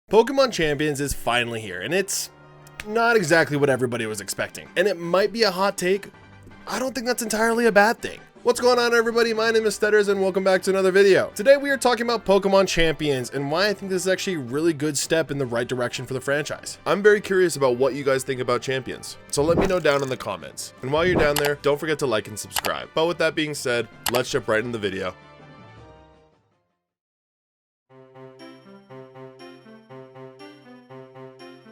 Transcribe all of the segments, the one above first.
Pokemon Champions is finally here, and it's not exactly what everybody was expecting. And it might be a hot take. I don't think that's entirely a bad thing. What's going on, everybody? My name is Stetters and welcome back to another video. Today we are talking about Pokemon Champions and why I think this is actually a really good step in the right direction for the franchise. I'm very curious about what you guys think about Champions, so let me know down in the comments. And while you're down there, don't forget to like and subscribe. But with that being said, let's jump right into the video.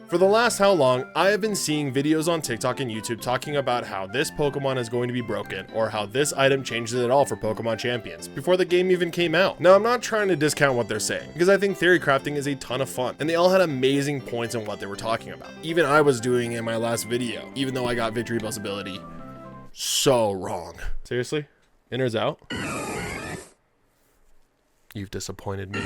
For the last how long, I have been seeing videos on TikTok and YouTube talking about how this Pokemon is going to be broken or how this item changes it all for Pokemon Champions before the game even came out. Now, I'm not trying to discount what they're saying because I think theory crafting is a ton of fun and they all had amazing points on what they were talking about. Even I was doing in my last video, even though I got Victory Bell's ability so wrong. Seriously? Inner's out? You've disappointed me.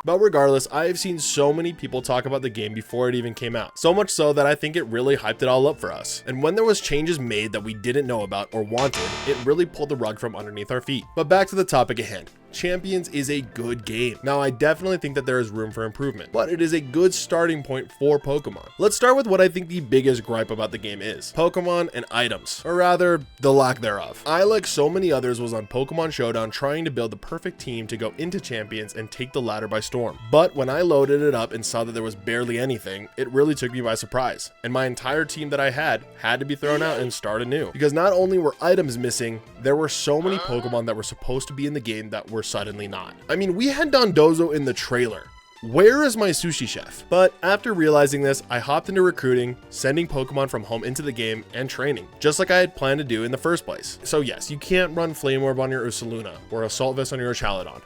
But regardless, I have seen so many people talk about the game before it even came out. So much so that I think it really hyped it all up for us. And when there was changes made that we didn't know about or wanted, it really pulled the rug from underneath our feet. But back to the topic at hand. Champions is a good game. Now, I definitely think that there is room for improvement, but it is a good starting point for Pokemon. Let's start with what I think the biggest gripe about the game is: Pokemon and items, or rather, the lack thereof. I, like so many others, was on Pokemon Showdown trying to build the perfect team to go into Champions and take the ladder by storm. But when I loaded it up and saw that there was barely anything, it really took me by surprise, and my entire team that I had to be thrown out and start anew. Because not only were items missing, there were so many Pokemon that were supposed to be in the game that were suddenly not. I mean, we had Dondozo in the trailer. Where is my sushi chef? But after realizing this, I hopped into recruiting, sending Pokemon from home into the game, and training, just like I had planned to do in the first place. So yes, you can't run Flame Orb on your Ursaluna, or Assault Vest on your Chaladon.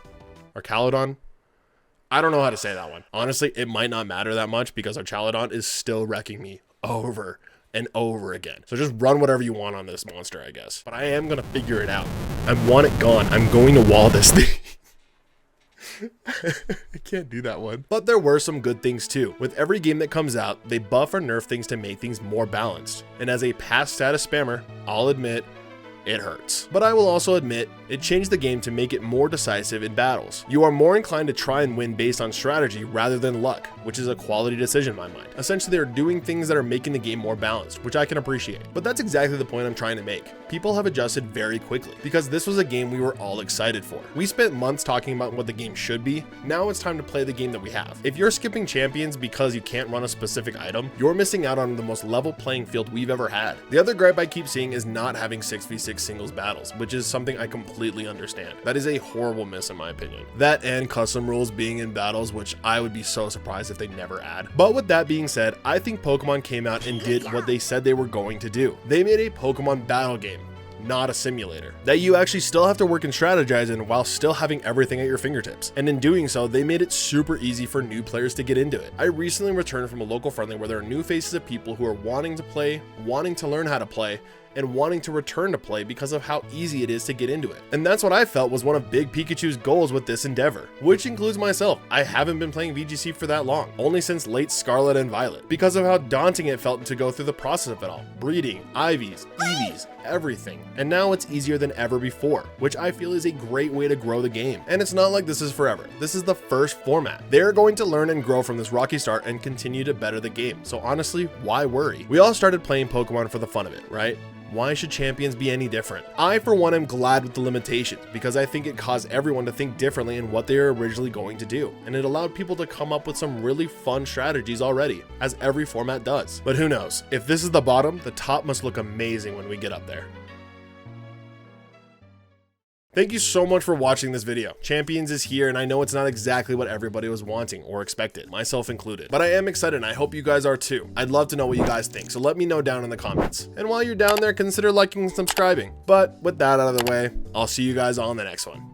Or Caladon? I don't know how to say that one. Honestly, it might not matter that much because our Chaladon is still wrecking me over and over again. So just run whatever you want on this monster, I guess. But I am gonna figure it out. I want it gone. I'm going to wall this thing. I can't do that one. But there were some good things too. With every game that comes out, they buff or nerf things to make things more balanced. And as a past status spammer, I'll admit, it hurts. But I will also admit, it changed the game to make it more decisive in battles. You are more inclined to try and win based on strategy rather than luck, which is a quality decision in my mind. Essentially, they're doing things that are making the game more balanced, which I can appreciate. But that's exactly the point I'm trying to make. People have adjusted very quickly because this was a game we were all excited for. We spent months talking about what the game should be. Now it's time to play the game that we have. If you're skipping Champions because you can't run a specific item, you're missing out on the most level playing field we've ever had. The other gripe I keep seeing is not having 6v6 singles battles, which is something I completely understand. That is a horrible miss in my opinion. That and custom rules being in battles, which I would be so surprised if they never add. But with that being said, I think Pokemon came out and did what they said they were going to do. They made a Pokemon battle game, not a simulator, that you actually still have to work and strategize in while still having everything at your fingertips. And in doing so, they made it super easy for new players to get into it. I recently returned from a local friendly where there are new faces of people who are wanting to play, wanting to learn how to play, and wanting to return to play because of how easy it is to get into it. And that's what I felt was one of Big Pikachu's goals with this endeavor, which includes myself. I haven't been playing VGC for that long, only since late Scarlet and Violet, because of how daunting it felt to go through the process of it all. Breeding, IVs, EVs, everything. And now it's easier than ever before, which I feel is a great way to grow the game. And it's not like this is forever. This is the first format. They're going to learn and grow from this rocky start and continue to better the game. So honestly, why worry? We all started playing Pokemon for the fun of it, right? Why should Champions be any different? I, for one, am glad with the limitations because I think it caused everyone to think differently in what they were originally going to do. And it allowed people to come up with some really fun strategies already, as every format does. But who knows? If this is the bottom, the top must look amazing when we get up there. Thank you so much for watching this video. Champions is here, and I know it's not exactly what everybody was wanting or expected, myself included. But I am excited, and I hope you guys are too. I'd love to know what you guys think, so let me know down in the comments. And while you're down there, consider liking and subscribing. But with that out of the way, I'll see you guys on the next one.